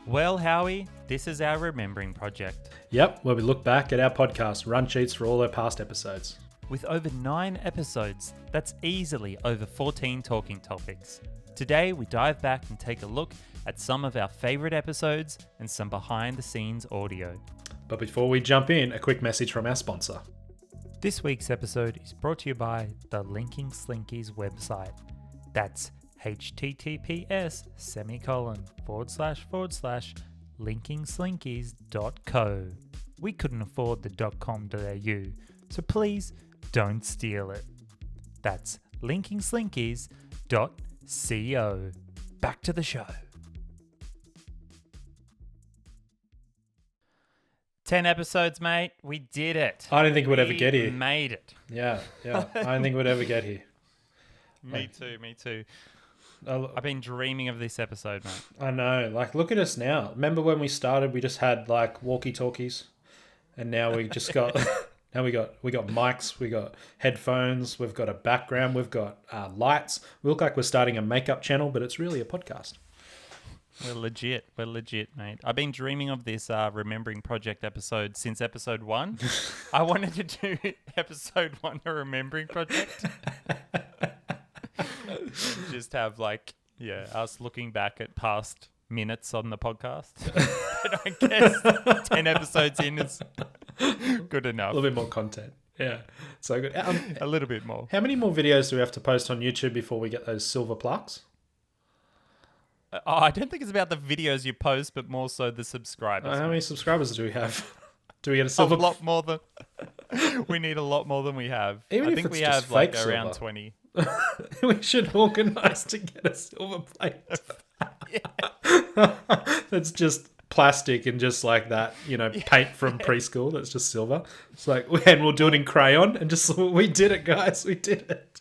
Well, Howie, this is our Remembering Project. Yep, where we look back at our podcast, run sheets for all our past episodes. With over 9 episodes, that's easily over 14 talking topics. Today, we dive back and take a look at some of our favourite episodes and some behind-the-scenes audio. But before we jump in, a quick message from our sponsor. This week's episode is brought to you by the Linking Slinkies website. That's https://linkingslinkies.co. We couldn't afford the .com.au, so please don't steal it. That's linkingslinkies.co. Back to the show. 10 episodes, mate. We did it. I didn't think we'd ever get here. We made it. Yeah. I didn't think we'd ever get here. Me too. I've been dreaming of this episode, mate. I know. Like, look at us now. Remember when we started, we just had like walkie-talkies, and now we just got we got mics, we got headphones, we've got a background, we've got lights. We look like we're starting a makeup channel, but it's really a podcast. We're legit, mate. I've been dreaming of this Remembering Project episode since episode 1. I wanted to do episode 1 a Remembering Project. Just have us looking back at past minutes on the podcast. But I guess 10 episodes in is good enough. A little bit more content. Yeah, so good. A little bit more. How many more videos do we have to post on YouTube before we get those silver plaques? I don't think it's about the videos you post, but more so the subscribers. How many subscribers do we have? Do we get a silver? A lot more than... We need a lot more than we have. Even I if think it's we just have like fake around silver. 20. We should organise to get a silver plate. That's just plastic and just like that, paint from preschool. That's just silver. It's like, and we'll do it in crayon and just, we did it, guys. We did it.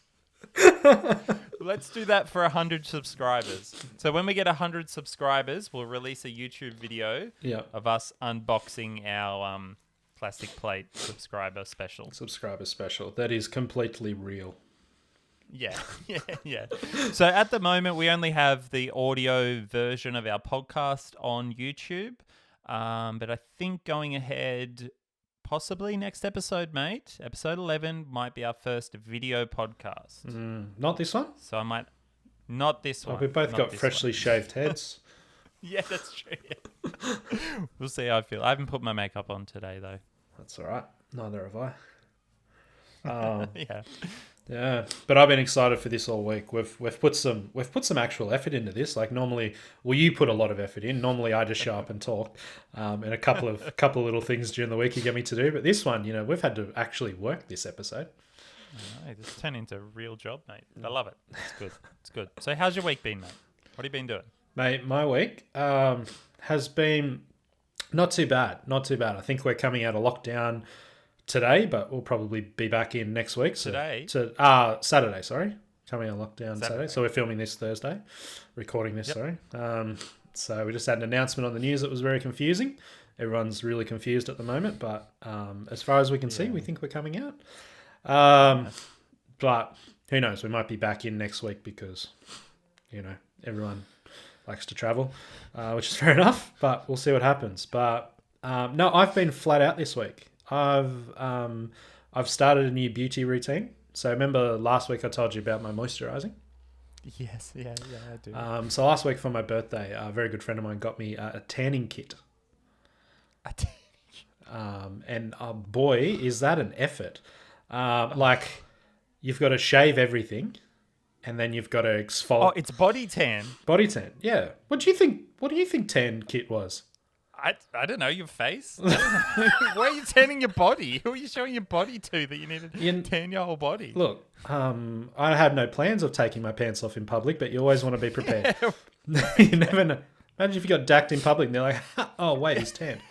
Let's do that for 100 subscribers. So when we get 100 subscribers, we'll release a YouTube video of us unboxing our plastic plate subscriber special. That is completely real. Yeah. So at the moment, we only have the audio version of our podcast on YouTube. But I think going ahead, possibly next episode, mate, episode 11 might be our first video podcast. Not this one? So I might... Not this one. We've both got freshly shaved heads. Yeah, that's true. Yeah. We'll see how I feel. I haven't put my makeup on today, though. That's all right. Neither have I. Yeah, but I've been excited for this all week. We've put some actual effort into this. Like normally, you put a lot of effort in. Normally, I just show up and talk, and a couple of little things during the week you get me to do. But this one, we've had to actually work this episode. It's turned into a real job, mate. I love it. It's good. So, how's your week been, mate? What have you been doing, mate? My week has been not too bad. I think we're coming out of lockdown today, but we'll probably be back in next week. Saturday, sorry. Coming out of lockdown Saturday. So we're filming this Thursday, recording this, sorry. So we just had an announcement on the news that was very confusing. Everyone's really confused at the moment, but as far as we can see, we think we're coming out. But who knows? We might be back in next week because, everyone likes to travel, which is fair enough, but we'll see what happens. But no, I've been flat out this week. I've started a new beauty routine. So remember last week I told you about my moisturising? Yes, yeah, I do. So last week for my birthday, a very good friend of mine got me a tanning kit. And boy, is that an effort. You've got to shave everything and then you've got to exfoliate. Oh, it's body tan. Body tan, yeah. What do you think tan kit was? I don't know, your face? Why are you tanning your body? Who are you showing your body to that you need to tan your whole body? Look, I had no plans of taking my pants off in public, but you always want to be prepared. Yeah. You never know. Imagine if you got dacked in public and they're like, oh, wait, he's tanned.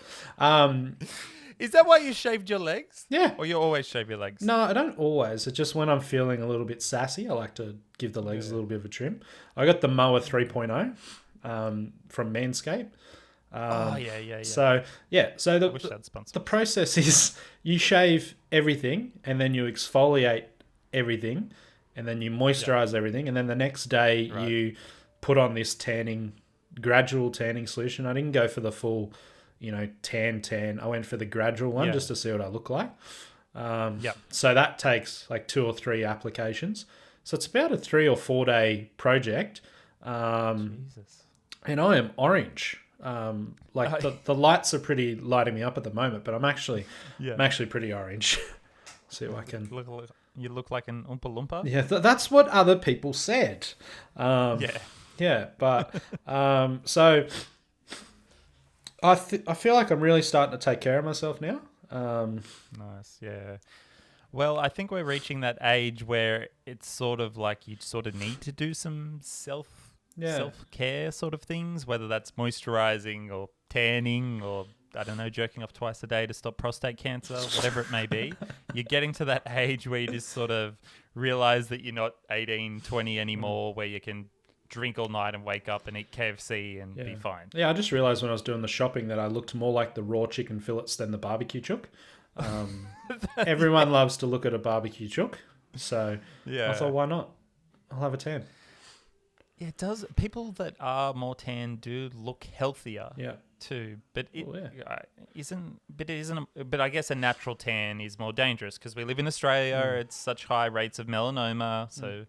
Is that why you shaved your legs? Yeah. Or you always shave your legs? No, I don't always. It's just when I'm feeling a little bit sassy, I like to give the legs a little bit of a trim. I got the Mower 3.0 from Manscaped. Oh, yeah. So so I wish they'd sponsor the us. process is you shave everything and then you exfoliate everything and then you moisturize everything and then the next day Right. you put on this gradual tanning solution. I didn't go for the full, tan. I went for the gradual one Yeah. just to see what I look like. Yep. So that takes like 2 or 3 applications. So it's about a 3 or 4 day project. Jesus. And I am orange. The lights are pretty lighting me up at the moment, but I'm actually pretty orange. See if I can. You look like an Oompa Loompa. Yeah, that's what other people said. Yeah. Yeah, but so I feel like I'm really starting to take care of myself now. Nice. Yeah. Well, I think we're reaching that age where it's sort of like you sort of need to do some self-care sort of things, whether that's moisturizing or tanning or, I don't know, jerking off twice a day to stop prostate cancer, whatever it may be. You're getting to that age where you just sort of realize that you're not 18, 20 anymore, where you can drink all night and wake up and eat KFC and be fine. Yeah, I just realized when I was doing the shopping that I looked more like the raw chicken fillets than the barbecue chook. Everyone loves to look at a barbecue chook, so I thought, why not? I'll have a tan. Yeah, it does. People that are more tan do look healthier. Yeah. Too, but it isn't. But it isn't. But I guess a natural tan is more dangerous because we live in Australia. It's such high rates of melanoma. So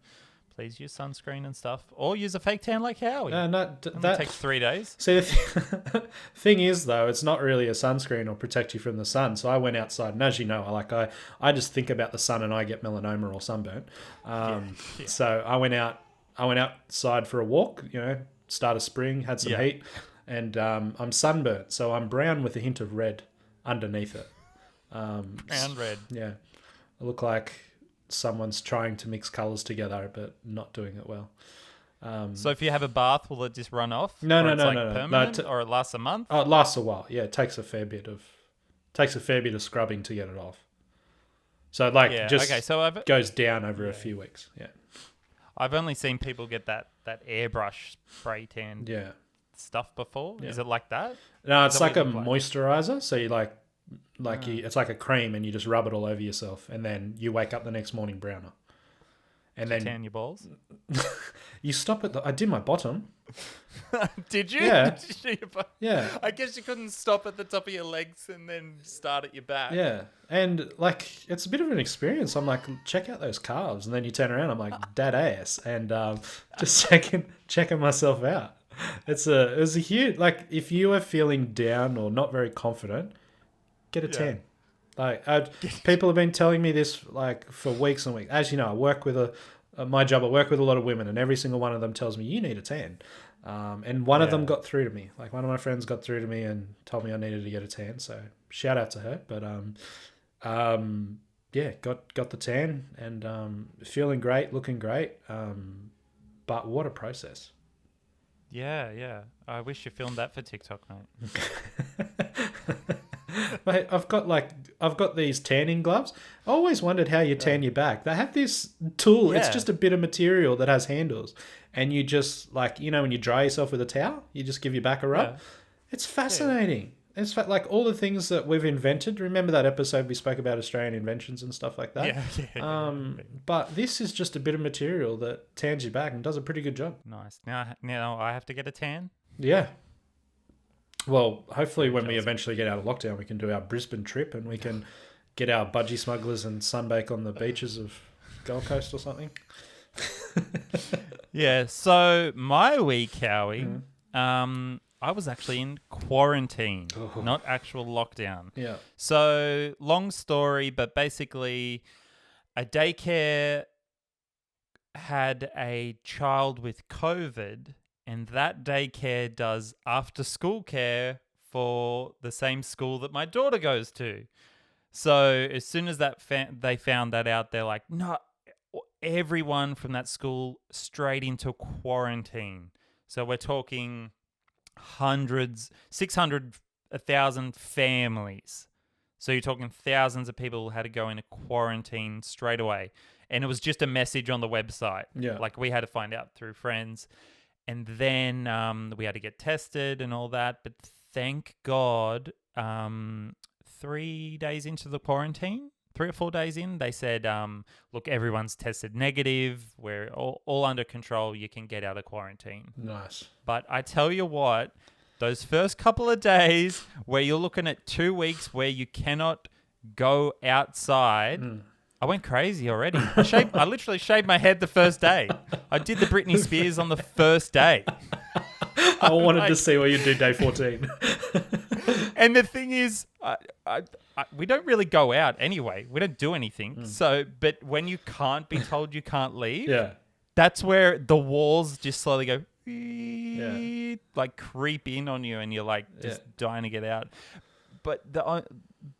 please use sunscreen and stuff, or use a fake tan like Howie. That takes 3 days. See, the thing is though, it's not really a sunscreen or protect you from the sun. So I went outside, and as you know, I just think about the sun and I get melanoma or sunburn. So I went outside for a walk. Start of spring, had some heat. And I'm sunburnt, so I'm brown with a hint of red underneath it. Brown red. Yeah. I look like someone's trying to mix colours together, but not doing it well. So if you have a bath, will it just run off? No. Permanent, or it lasts a month? Oh, it lasts a while. Yeah, it takes a fair bit of scrubbing to get it off. So goes down over a few weeks. Yeah. I've only seen people get that airbrush spray tan. Yeah. Stuff before. Is it like that? No, it's like a moisturizer. So you it's like a cream, and you just rub it all over yourself, and then you wake up the next morning browner. And then tan your balls. You stop at I did my bottom. Did you? Yeah. Yeah. I guess you couldn't stop at the top of your legs and then start at your back. Yeah. And it's a bit of an experience. I'm like, check out those calves, and then you turn around, I'm like, dad ass, and just checking myself out. It was a huge, if you are feeling down or not very confident, get a tan. People have been telling me this for weeks and weeks. As you know, I work with my job. I work with a lot of women, and every single one of them tells me you need a tan. And one of them got through to me. One of my friends got through to me and told me I needed to get a tan. So shout out to her. But got the tan and feeling great, looking great. But what a process. Yeah. I wish you filmed that for TikTok, mate. Mate, I've got these tanning gloves. I always wondered how you tan your back. They have this tool. Yeah. It's just a bit of material that has handles, and you just when you dry yourself with a towel, you just give your back a rub. Yeah. It's fascinating. Yeah. It's all the things that we've invented. Remember that episode we spoke about Australian inventions and stuff like that? Yeah. But this is just a bit of material that tans your back and does a pretty good job. Nice. Now I have to get a tan? Yeah. Well, hopefully when we eventually get out of lockdown, we can do our Brisbane trip and we can get our budgie smugglers and sunbake on the beaches of Gold Coast or something. Yeah, so my week, Howie, I was actually in quarantine, not actual lockdown. Yeah. So long story, but basically a daycare had a child with COVID, and that daycare does after school care for the same school that my daughter goes to. So as soon as they found that out, they're like, no, everyone from that school straight into quarantine. So we're talking hundreds, 600, 1,000 families. So you're talking thousands of people had to go into quarantine straight away. And it was just a message on the website. Yeah. We had to find out through friends. And then we had to get tested and all that. But thank God, 3 days into the quarantine, 3 or 4 days in, they said, look, everyone's tested negative. We're all under control. You can get out of quarantine. Nice. But I tell you what, those first couple of days where you're looking at 2 weeks where you cannot go outside, I went crazy already. I literally shaved my head the first day. I did the Britney Spears on the first day. I wanted to see what you do day 14. And the thing is, we don't really go out anyway. We don't do anything. So, but when you can't be told you can't leave, that's where the walls just slowly go, like creep in on you, and you're like just dying to get out.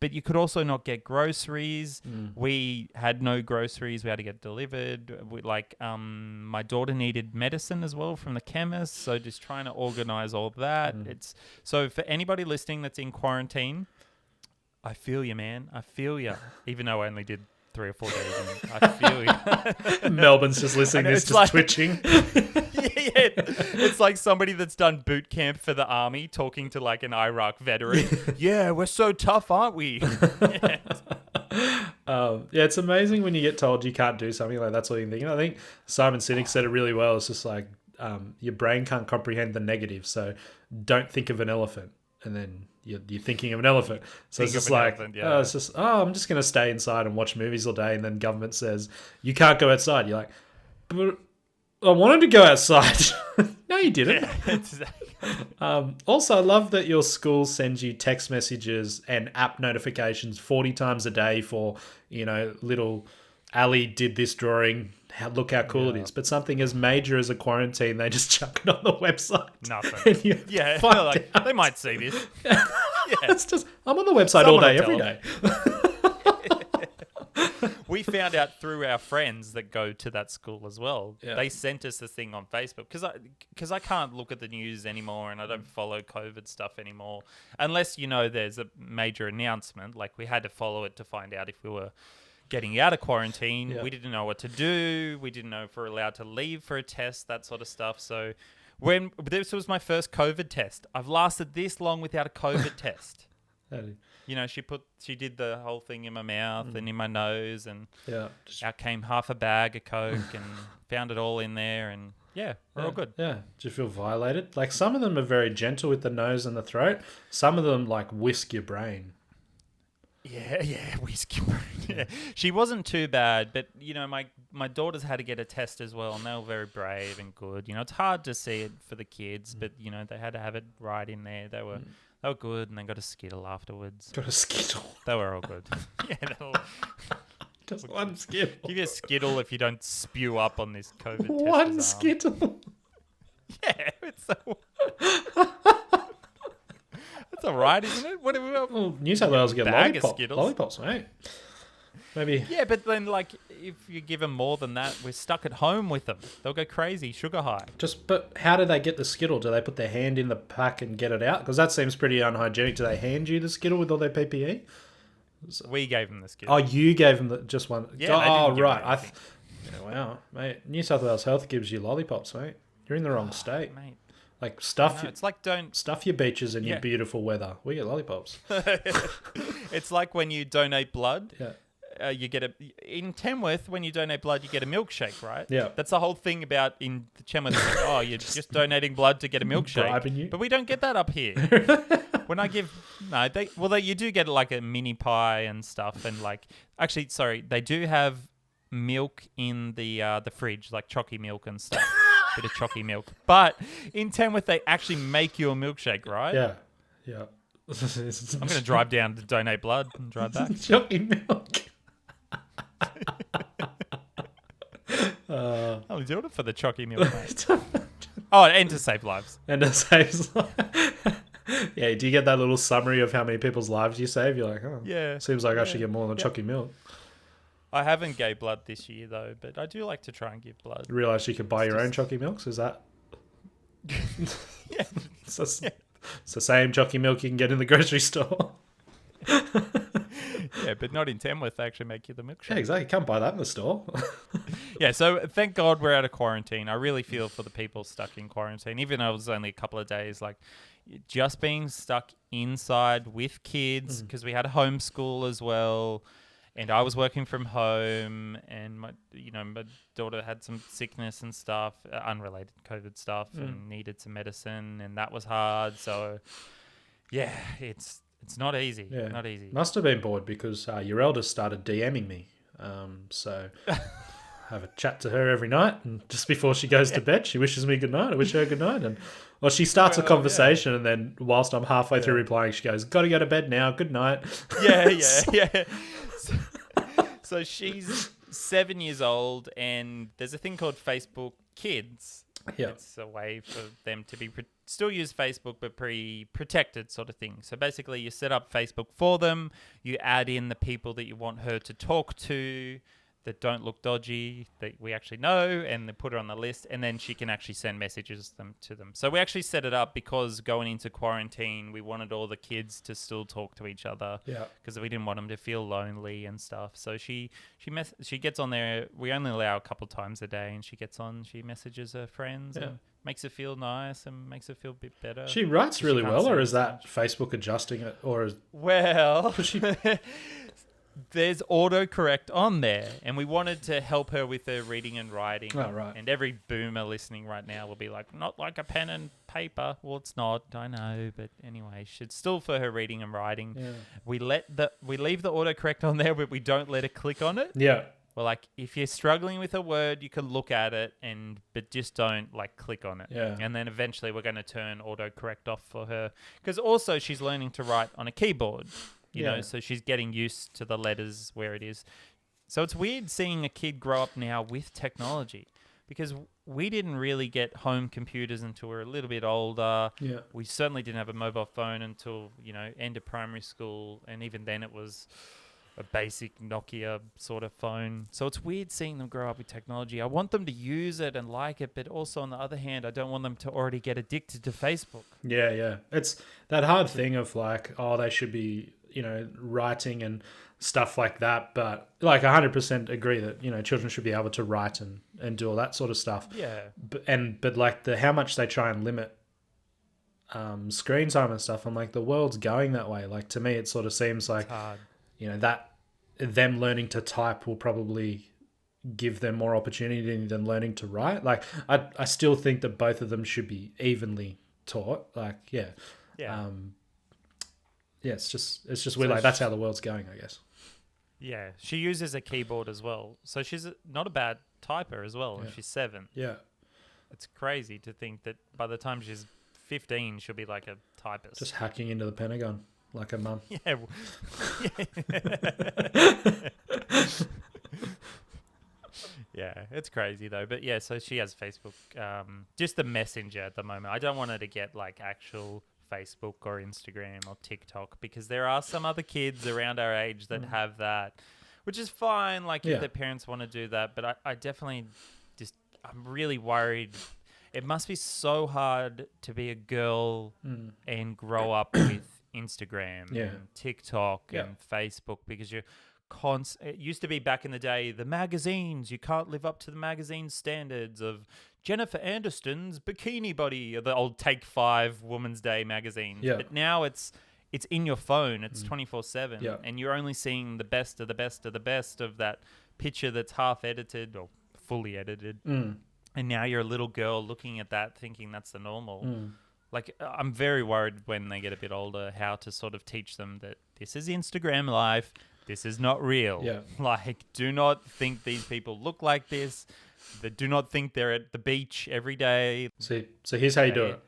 But you could also not get groceries. We had no groceries. We had to get delivered. My daughter needed medicine as well from the chemist. So just trying to organize all that. So for anybody listening that's in quarantine, I feel you, man. I feel you. Even though I only did 3 or 4 days in, I feel you. Melbourne's just listening to this, just like, twitching. It's like somebody that's done boot camp for the army talking to like an Iraq veteran. Yeah, we're so tough, aren't we? It's amazing when you get told you can't do something, like that's all you think. I think Simon Sinek said it really well. It's just like your brain can't comprehend the negative, so don't think of an elephant, and then you're thinking of an elephant. So it's just like, it's just, I'm just going to stay inside and watch movies all day, and then government says you can't go outside. You're like, but I wanted to go outside. No, you didn't. Yeah, exactly. Also, I love that your school sends you text messages and app notifications 40 times a day for, little Ali did this drawing. Look how cool it is. But something as major as a quarantine, they just chuck it on the website. Nothing. They might see this. It's just, I'm on the website all day, every day. We found out through our friends that go to that school as well. Yeah. They sent us the thing on Facebook because I can't look at the news anymore, and I don't follow COVID stuff anymore unless there's a major announcement. Like we had to follow it to find out if we were getting out of quarantine. Yeah. We didn't know what to do. We didn't know if we were allowed to leave for a test, that sort of stuff. So when this was my first COVID test, I've lasted this long without a COVID test. She did the whole thing in my mouth and in my nose, and out came half a bag of Coke and found it all in there, and we're all good. Yeah. Do you feel violated? Like some of them are very gentle with the nose and the throat. Some of them like whisk your brain. Yeah, whisk your brain. Yeah. She wasn't too bad, but my daughters had to get a test as well, and they were very brave and good. It's hard to see it for the kids, but they had to have it right in there. They were good, and they got a Skittle afterwards. Got a Skittle. They were all good. Just one Skittle. Give you a Skittle if you don't spew up on this COVID test. One Skittle. Yeah, it's so. That's all right, isn't it? Well, New South Wales get lollipops, mate. Maybe. Yeah, but then, if you give them more than that, we're stuck at home with them. They'll go crazy, sugar high. But how do they get the Skittle? Do they put their hand in the pack and get it out? Because that seems pretty unhygienic. Do they hand you the Skittle with all their PPE? We gave them the Skittle. Oh, you gave them just one? Yeah, right. Wow, mate. New South Wales Health gives you lollipops, mate. You're in the wrong state. Mate. Like stuff. It's like stuff your beaches in your beautiful weather. We get lollipops. It's like when you donate blood. Yeah. You get in Tamworth when you donate blood, you get a milkshake, right? Yeah. That's the whole thing about in Tamworth. You're just donating blood to get a milkshake. Bribing you. But we don't get that up here. When I give you do get like a mini pie and stuff, and they do have milk in the fridge, like chocky milk and stuff. Bit of chocky milk. But in Tamworth, they actually make you a milkshake, right? Yeah. I'm going to drive down to donate blood and drive back. Chocky milk. I'll do it for the chocky milk, mate. And to save lives. And to save lives. Yeah, do you get that little summary of how many people's lives you save? You're like, seems like I should get more than chocky milk. I haven't gave blood this year, though, but I do like to try and give blood. You realise you could buy your own chocky milks? Is that... Yeah. It's the same chocky milk you can get in the grocery store. Yeah, but not in Tamworth. They actually make you the milkshake. Yeah, exactly. You can't buy that in the store. Yeah, so thank God we're out of quarantine. I really feel for the people stuck in quarantine, even though it was only a couple of days. Like, just being stuck inside with kids, because we had homeschool as well, and I was working from home, and my daughter had some sickness and stuff, unrelated COVID stuff, and needed some medicine, and that was hard. So, yeah, it's not easy. Yeah. Not easy. Must have been bored because your eldest started DMing me. So have a chat to her every night, and just before she goes to bed, she wishes me good night. I wish her good night, and she starts a conversation, and then whilst I'm halfway through replying, she goes, "Got to go to bed now. Good night." Yeah. So she's 7 years old, and there's a thing called Facebook Kids. Yeah. It's a way for them to be still use Facebook, but protected sort of thing. So basically, you set up Facebook for them. You add in the people that you want her to talk to that don't look dodgy, that we actually know, and they put her on the list, and then she can actually send messages to them. So we actually set it up because going into quarantine, we wanted all the kids to still talk to each other, because we didn't want them to feel lonely and stuff. So she gets on there. We only allow a couple times a day, and she gets on. She messages her friends and makes her feel nice and makes her feel a bit better. She writes really well, or is that Facebook adjusting it, or is she? There's autocorrect on there, and we wanted to help her with her reading and writing. Oh, right. And every boomer listening right now will be like, not like a pen and paper. Well, it's not, I know, but anyway, it's still for her reading and writing. Yeah. We leave the autocorrect on there, but we don't let her click on it. Yeah. Well, like, if you're struggling with a word, you can look at it, but just don't click on it. Yeah. And then eventually we're going to turn autocorrect off for her, because also she's learning to write on a keyboard. You know, so she's getting used to the letters where it is. So it's weird seeing a kid grow up now with technology, because we didn't really get home computers until we were a little bit older. Yeah. We certainly didn't have a mobile phone until, end of primary school. And even then it was a basic Nokia sort of phone. So it's weird seeing them grow up with technology. I want them to use it and like it, but also on the other hand, I don't want them to already get addicted to Facebook. Yeah. It's that hard thing of they should be, writing and stuff like that. But 100% agree that, children should be able to write and do all that sort of stuff. Yeah. But how much they try and limit screen time and stuff, I'm like, the world's going that way. Like, to me, it sort of seems like, that them learning to type will probably give them more opportunity than learning to write. Like, I still think that both of them should be evenly taught. It's just weird. That's how the world's going, I guess. Yeah, she uses a keyboard as well, so she's not a bad typer as well. And she's 7. Yeah, it's crazy to think that by the time she's 15, she'll be like a typist, just hacking into the Pentagon like her mum. Yeah. Yeah, it's crazy though. But yeah, so she has Facebook, just the Messenger at the moment. I don't want her to get actual Facebook or Instagram or TikTok, because there are some other kids around our age that have that, which is fine. If their parents want to do that, but I definitely I'm really worried. It must be so hard to be a girl and grow up with Instagram and TikTok and Facebook, because you're it used to be back in the day, the magazines, you can't live up to the magazine standards of Jennifer Aniston's bikini body, or the old Take 5 Woman's Day magazines. But now it's in your phone. It's 24/7, and you're only seeing the best of the best of the best of that picture that's half edited or fully edited. And now you're a little girl looking at that thinking that's the normal. I'm very worried when they get a bit older how to sort of teach them that this is Instagram life. This is not real. Yeah. Do not think these people look like this. They do not think they're at the beach every day. So here's how you do it.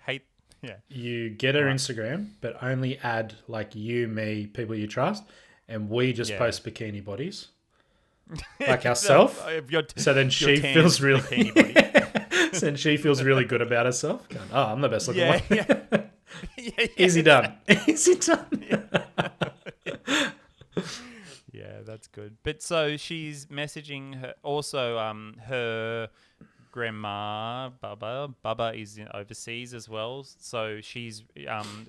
Yeah. You get her Instagram, but only add you, me, people you trust, and we just post bikini bodies. Like ourselves. So then she feels really so then she feels really good about herself. Going, I'm the best looking one. Easy done. Easy done. Yeah, that's good. But so she's messaging her also her grandma Baba. Baba is overseas as well, so she's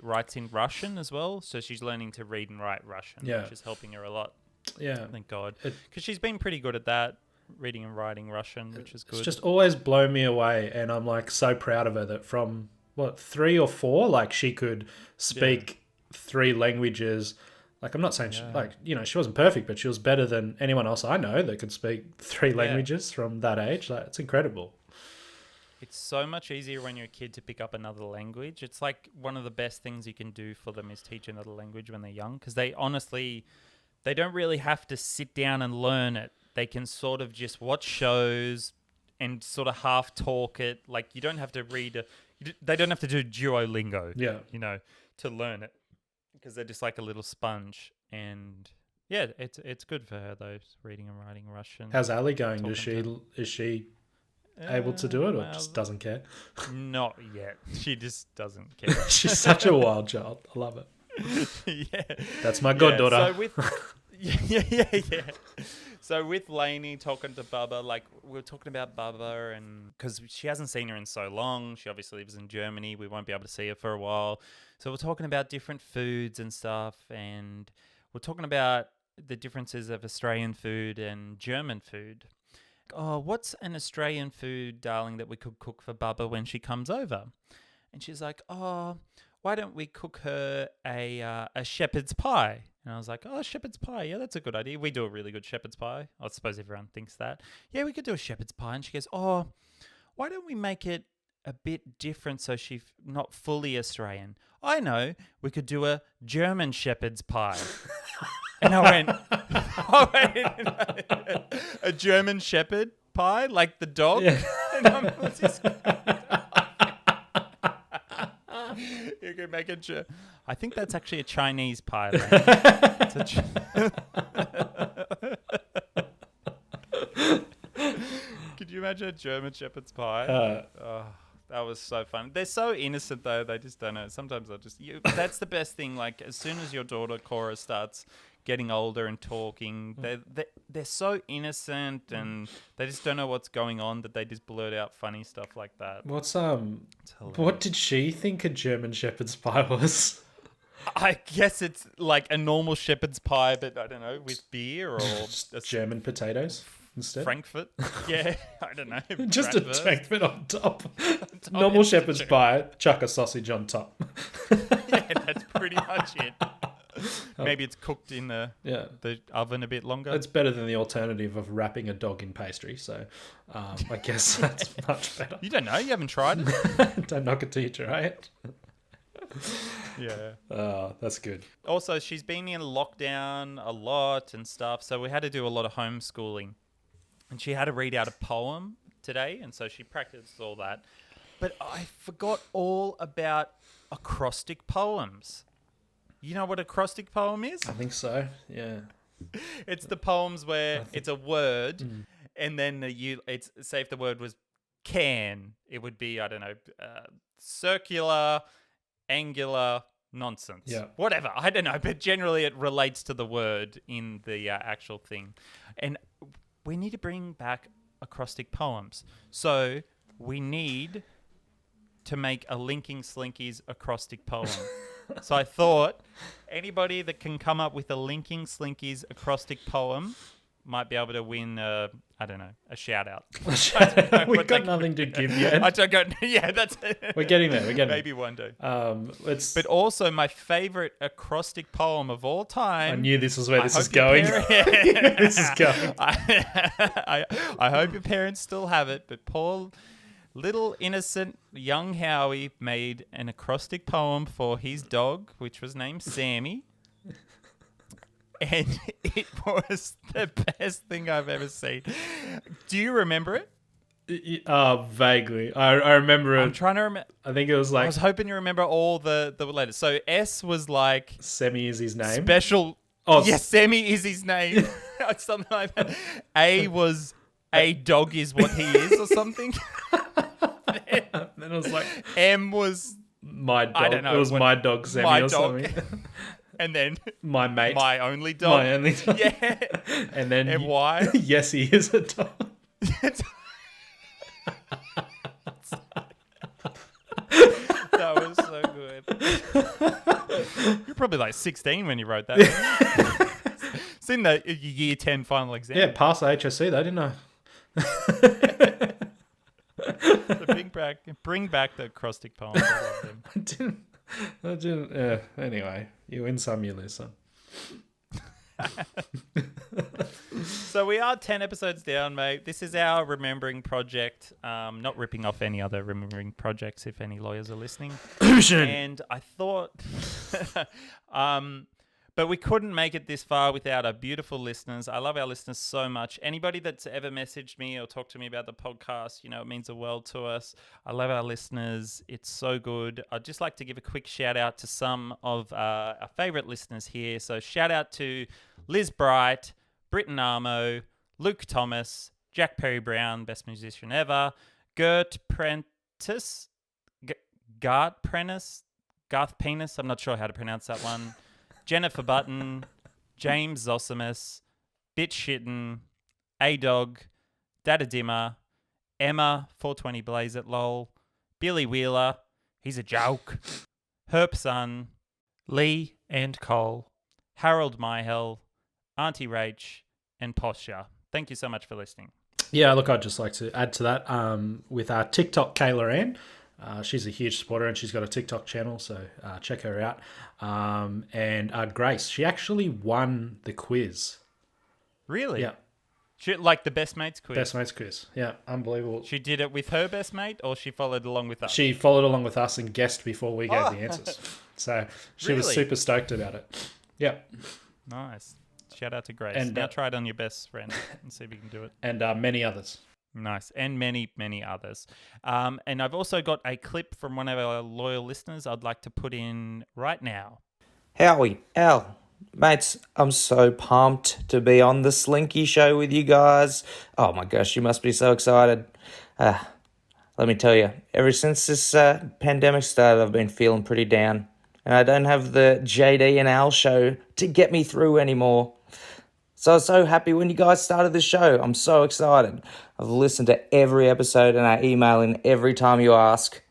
writes in Russian as well. So she's learning to read and write Russian, which is helping her a lot. Yeah, thank God, because she's been pretty good at that. reading and writing Russian, which is good. It's just always blown me away, and I'm like so proud of her that from 3 or 4, like she could speak 3 languages. Like I'm not saying she, like she wasn't perfect, but she was better than anyone else I know that could speak 3 languages from that age. Like it's incredible. It's so much easier when you're a kid to pick up another language. It's like one of the best things you can do for them is teach another language when they're young, because they don't really have to sit down and learn it. They can sort of just watch shows and sort of half talk it. Like you don't have to they don't have to do Duolingo, to learn it, because they're just like a little sponge. And yeah, it's good for her though, reading and writing Russian. How's Ali going? Is she able to do it, or just doesn't care? Not yet. She just doesn't care. She's such a wild child. I love it. Yeah, that's my goddaughter. So with yeah. So with Lainey talking to Bubba, like we were talking about Bubba, and because she hasn't seen her in so long, she obviously lives in Germany. We won't be able to see her for a while. So we're talking about different foods and stuff, and we're talking about the differences of Australian food and German food. Oh, what's an Australian food, darling, that we could cook for Bubba when she comes over? And she's like, oh, why don't we cook her a shepherd's pie? And I was like, oh, shepherd's pie. Yeah, that's a good idea. We do a really good shepherd's pie. I suppose everyone thinks that. Yeah, we could do a shepherd's pie. And she goes, oh, why don't we make it a bit different so she's not fully Australian? I know, we could do a German shepherd's pie. And I went, a German shepherd pie, like the dog? Yeah. And you can make I think that's actually a Chinese pie. Could you imagine a German shepherd's pie? That was so fun. They're so innocent, though. They just don't know. Sometimes that's the best thing. Like, as soon as your daughter, Cora, starts getting older and talking, they're so innocent, and they just don't know what's going on, that they just blurt out funny stuff like that. What did she think a German shepherd's pie was? I guess it's like a normal shepherd's pie, but I don't know, with beer or German potatoes instead. Frankfurt, yeah, I don't know. Just a Frankfurt on top. Normal shepherd's pie, chuck a sausage on top. Yeah, that's pretty much it. Maybe it's cooked in the oven a bit longer. It's better than the alternative of wrapping a dog in pastry, so I guess that's much better. You don't know, you haven't tried it. Don't knock it till you try it. Yeah. Oh, that's good. Also, she's been in lockdown a lot and stuff, so we had to do a lot of homeschooling. And she had to read out a poem today, and so she practiced all that. But I forgot all about acrostic poems. You know what acrostic poem is? I think so, yeah. It's the poems where it's a word, and then it's say if the word was can, it would be, I don't know, circular, angular, nonsense. Yeah. Whatever, I don't know, but generally it relates to the word in the actual thing. And we need to bring back acrostic poems. So we need to make a Linking Slinkies acrostic poem. So I thought anybody that can come up with a Linking Slinkies acrostic poem might be able to win, a shout out. We've got nothing to give yet. I don't go, yeah, that's it. We're getting there. Maybe one day. But also my favorite acrostic poem of all time. I knew this was where this is going. I hope your parents still have it, but poor little innocent young Howie made an acrostic poem for his dog, which was named Sammy. And it was the best thing I've ever seen. Do you remember it? Vaguely. I remember it. I'm trying to remember. I think it was like... I was hoping you remember all the letters. So S was like... Semi is his name. Special... Oh, yes, Semi is his name. Something like that. A was... A dog is what he is or something. Then it was like... M was... My dog. I don't know. It was my dog, Semi, my or dog. something. And then... My mate. My only dog. My only dog. Yeah. And then... And why? Yes, he is a dog. That was so good. You're probably like 16 when you wrote that. It's in the year 10 final exam. Yeah, passed the HSC though, didn't I? So bring back the acrostic poems. I love them. I didn't. Yeah. Anyway, you win some, you lose some. So we are 10 episodes down, mate. This is our remembering project. Not ripping off any other remembering projects if any lawyers are listening. And I thought, but we couldn't make it this far without our beautiful listeners. I love our listeners so much. Anybody that's ever messaged me or talked to me about the podcast, it means the world to us. I love our listeners. It's so good. I'd just like to give a quick shout out to some of our favorite listeners here. So shout out to Liz Bright, Britton Armo, Luke Thomas, Jack Perry Brown, best musician ever, Gert Prentice, Garth Penis, I'm not sure how to pronounce that one, Jennifer Button, James Zosimus, Bit Shitten, A-Dog, Dada Dimmer, Emma, 420 Blaze it lol, Billy Wheeler, he's a joke, Herp Son, Lee and Cole, Harold Myhell, Auntie Rach, and Posha. Thank you so much for listening. Yeah, look, I'd just like to add to that with our TikTok, Kayla Ann. She's a huge supporter and she's got a TikTok channel, so check her out. And Grace, she actually won the quiz. Really? Yeah. Like the best mates quiz? Best mates quiz. Yeah, unbelievable. She did it with her best mate or she followed along with us? She followed along with us and guessed before we gave the answers. So she was super stoked about it. Yeah. Nice. Shout out to Grace. And now try it on your best friend and see if you can do it. And many others. Nice. And many, many others. And I've also got a clip from one of our loyal listeners I'd like to put in right now. Howie, Al, mates, I'm so pumped to be on the Slinky show with you guys. Oh my gosh, you must be so excited. Let me tell you, ever since this pandemic started, I've been feeling pretty down. And I don't have the JD and Al show to get me through anymore. So I was so happy when you guys started the show. I'm so excited. I've listened to every episode and I email in every time you ask.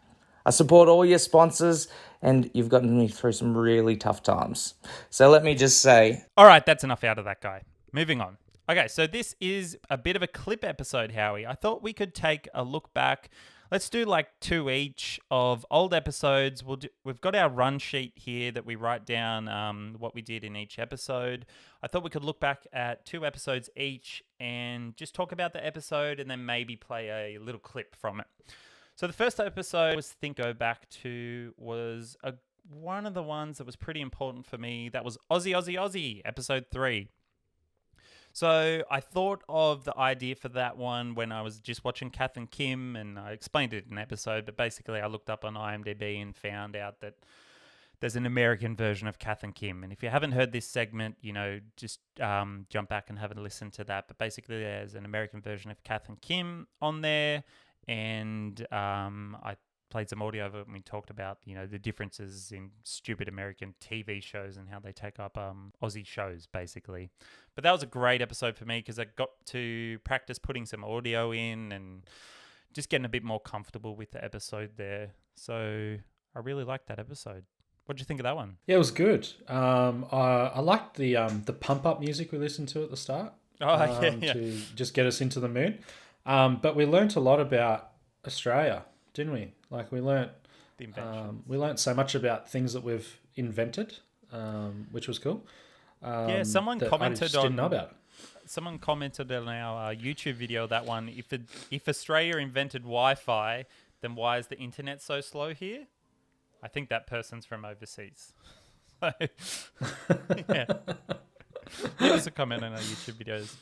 I support all your sponsors and you've gotten me through some really tough times. So let me just say... All right, that's enough out of that guy. Moving on. Okay, so this is a bit of a clip episode, Howie. I thought we could take a look back. Let's do like 2 each of old episodes. We've got our run sheet here that we write down what we did in each episode. I thought we could look back at 2 episodes each and just talk about the episode and then maybe play a little clip from it. So the first episode was one of the ones that was pretty important for me. That was Aussie, episode 3. So I thought of the idea for that one when I was just watching Kath and Kim, and I explained it in an episode, but basically I looked up on IMDb and found out that there's an American version of Kath and Kim. And if you haven't heard this segment, just jump back and have a listen to that. But basically there's an American version of Kath and Kim on there, and I played some audio of it and we talked about, the differences in stupid American TV shows and how they take up Aussie shows, basically. But that was a great episode for me because I got to practice putting some audio in and just getting a bit more comfortable with the episode there. So I really liked that episode. What did you think of that one? Yeah, it was good. I liked the pump up music we listened to at the start. To just get us into the mood. But we learnt a lot about Australia, didn't we? Like we learnt so much about things that we've invented, which was cool. Someone commented didn't know about it. Someone commented on our YouTube video that one. If Australia invented Wi-Fi, then why is the internet so slow here? I think that person's from overseas. Yeah, leave us a comment on our YouTube videos.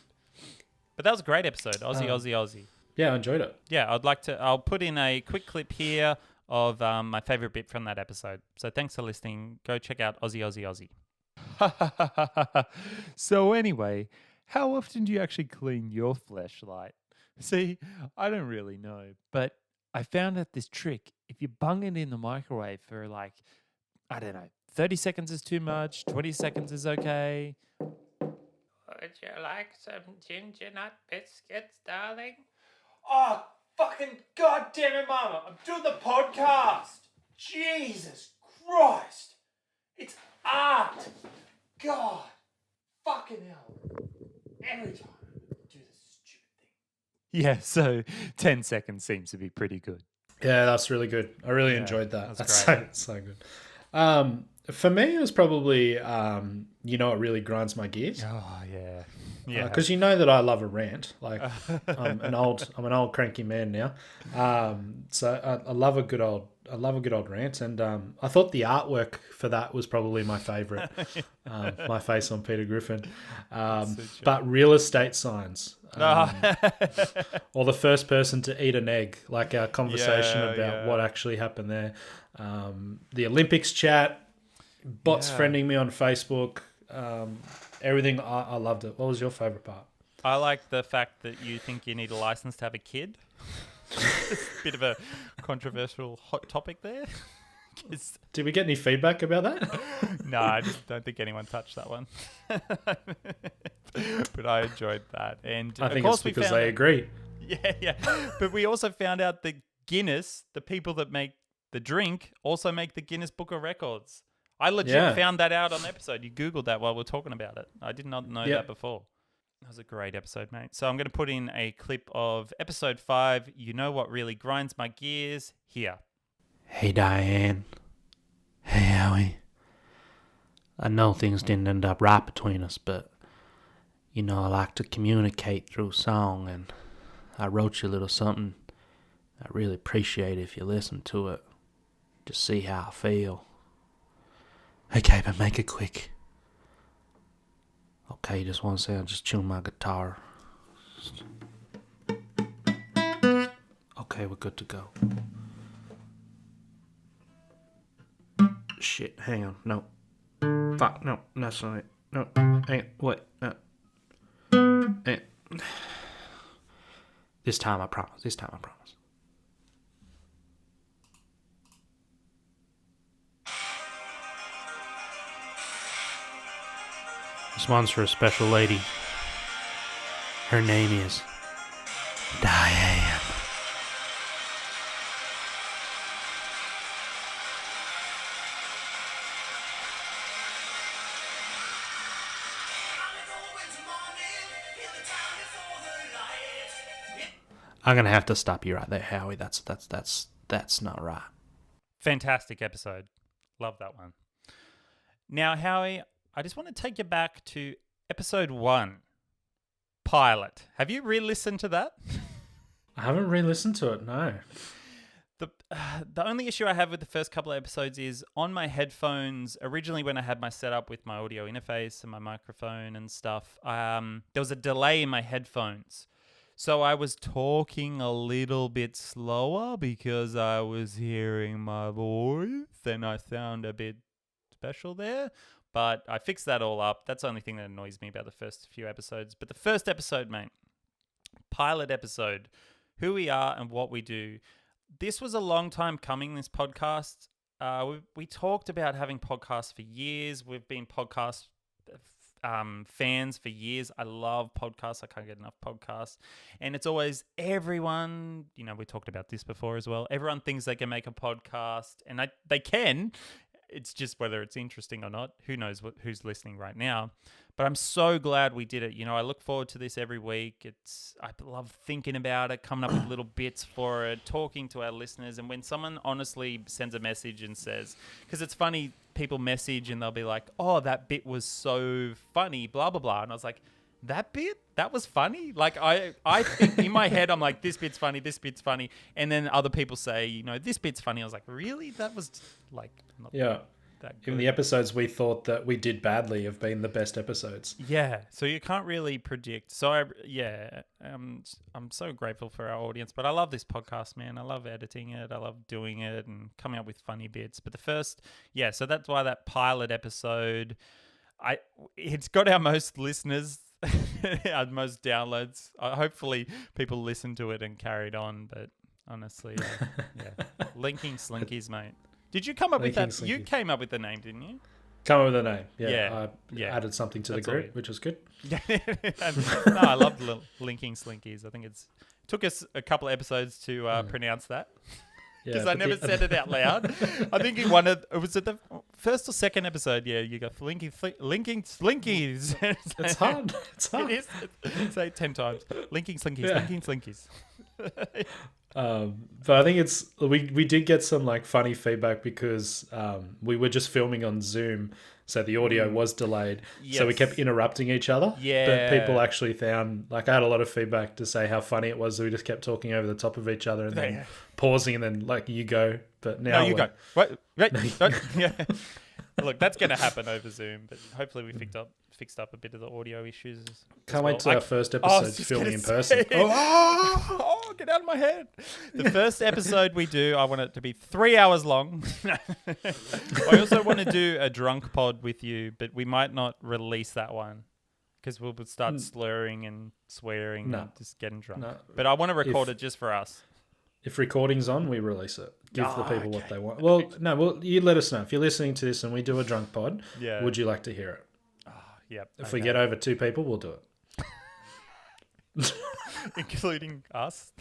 But that was a great episode. Aussie. Yeah, I enjoyed it. Yeah, I'll put in a quick clip here of my favorite bit from that episode. So thanks for listening. Go check out Aussie. So anyway, how often do you actually clean your fleshlight? See, I don't really know, but I found out this trick. If you bung it in the microwave for 30 seconds is too much, 20 seconds is okay. Would you like some ginger nut biscuits, darling? Oh, fucking goddamn it, Mama. I'm doing the podcast. Jesus Christ. It's art. God. Fucking hell. Every time I do this stupid thing. Yeah, so 10 seconds seems to be pretty good. Yeah, that's really good. I really Yeah, enjoyed that. that's That's so good. For me, it was probably you know, what really grinds my gears. Oh, yeah. Yeah. Because you know that I love a rant. Like I'm an old cranky man now. So I love a good old rant, and I thought the artwork for that was probably my favorite. My face on Peter Griffin, but real estate signs. Or the first person to eat an egg, like our conversation about what actually happened there. The Olympics chat, bots friending me on Facebook. Everything, I loved it. What was your favourite part? I like the fact that you think you need a license to have a kid. Bit of a controversial hot topic there. Did we get any feedback about that? No, I don't think anyone touched that one. But I enjoyed that. And I of think course it's because they agree. Yeah. But we also found out that Guinness, the people that make the drink, also make the Guinness Book of Records. I legit found that out on the episode. You Googled that while we're talking about it. I did not know that before. That was a great episode, mate. So I'm going to put in a clip of episode 5, You Know What Really Grinds My Gears, here. Hey, Diane. Hey, Howie. I know things didn't end up right between us, but, you know, I like to communicate through song, and I wrote you a little something. I really appreciate it if you listen to it. Just see how I feel. Okay, but make it quick. Okay, just one second. I'm just chewing my guitar. Okay, we're good to go. Shit, hang on. No. Fuck, no, that's not it. No, hang on, wait. This time I promise. This one's for a special lady. Her name is Diane. I'm gonna have to stop you right there, Howie. That's not right. Fantastic episode. Love that one. Now, Howie, I just want to take you back to episode 1, Pilot. Have you re-listened to that? I haven't re-listened to it, no. The only issue I have with the first couple of episodes is on my headphones, originally when I had my setup with my audio interface and my microphone and stuff, there was a delay in my headphones. So I was talking a little bit slower because I was hearing my voice and I sound a bit special there. But I fixed that all up. That's the only thing that annoys me about the first few episodes. But the first episode, mate, pilot episode, who we are and what we do. This was a long time coming, this podcast. We talked about having podcasts for years. We've been podcast fans for years. I love podcasts. I can't get enough podcasts. And it's always everyone, you know, we talked about this before as well. Everyone thinks they can make a podcast, and they can. It's just whether it's interesting or not. Who knows who's listening right now. But I'm so glad we did it. You know, I look forward to this every week. I love thinking about it, coming up with little bits for it, talking to our listeners. And when someone honestly sends a message and says, because it's funny, people message and they'll be like, oh, that bit was so funny, blah, blah, blah. And I was like, that bit? That was funny? Like, I think in my head, I'm like, this bit's funny, this bit's funny. And then other people say, you know, this bit's funny. I was like, really? That was like, not that good. Even the episodes we thought that we did badly have been the best episodes. Yeah. So you can't really predict. So I'm so grateful for our audience, but I love this podcast, man. I love editing it. I love doing it and coming up with funny bits. But the first, so that's why that pilot episode, it's got our most listeners, our most downloads. Hopefully people listened to it and carried on, but honestly, Linking Slinkies, mate. Did you come up with that? Slinkies. You came up with the name, didn't you? Come up with a name. Yeah. I added something to the group, which was good. No, I loved Linking Slinkies. I think it took us a couple of episodes to pronounce that. because Yeah, I but never said it out loud. I think in one of was it the first or second episode? Yeah, you got linking slinkies. It's hard. It's hard. It is. Say it 10 times. Linking slinkies, Yeah. linking slinkies. But I think we did get some like funny feedback because we were just filming on Zoom, so the audio was delayed. So we Yes. kept interrupting each other. Yeah. But people actually found, like, I had a lot of feedback to say how funny it was that we just kept talking over the top of each other and then Yeah. pausing and then like you go. But now No, you we're- go. What? Wait. Don't. Yeah. Look, that's going to happen over Zoom, but hopefully we fixed up a bit of the audio issues. Can't wait till well. our first I was episode's just filming gonna in person. say- Oh, get out of my head. The first episode we do, I want it to be 3 hours long. I also want to do a drunk pod with you, but we might not release that one because we'll start slurring and swearing No. and just getting drunk. No. But I want to record If- it just for us. If recording's on, we release it. Give the Ah, people what they want. Well, no, you let us know. If you're listening to this and we do a drunk pod, Yeah. would you like to hear it? Yep. If we get over 2 people, we'll do it. including us.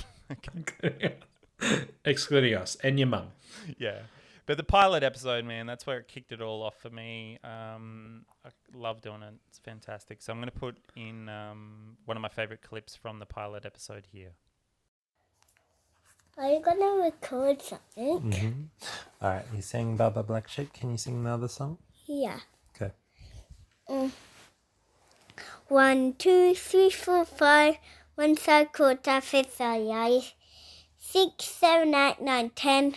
Excluding us and your mum. Yeah. But the pilot episode, man, that's where it kicked it all off for me. I love doing it. It's fantastic. So I'm going to put in one of my favorite clips from the pilot episode here. Are you gonna record something? Mm-hmm. All right, you sang Baba Black Sheep. Can you sing another song? Yeah. Okay. 1, 2, 3, 4, 5. 1 side quarter, 5 side eyes. 6, 7, 8, 9, 10.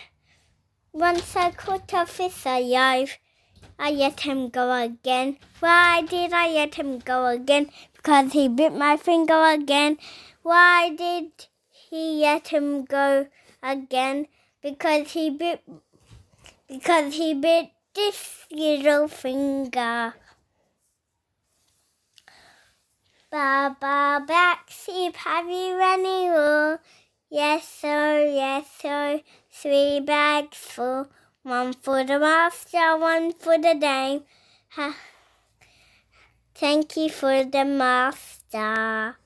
1 side quarter, 5 side eyes. I let him go again. Why did I let him go again? Because he bit my finger again. Why did he let him go again? Because he bit this little finger. Baba Black Sheep, have you any wool? Yes, sir, yes, sir. 3 bags full. 1 for the master, 1 for the dame. Thank you for the master.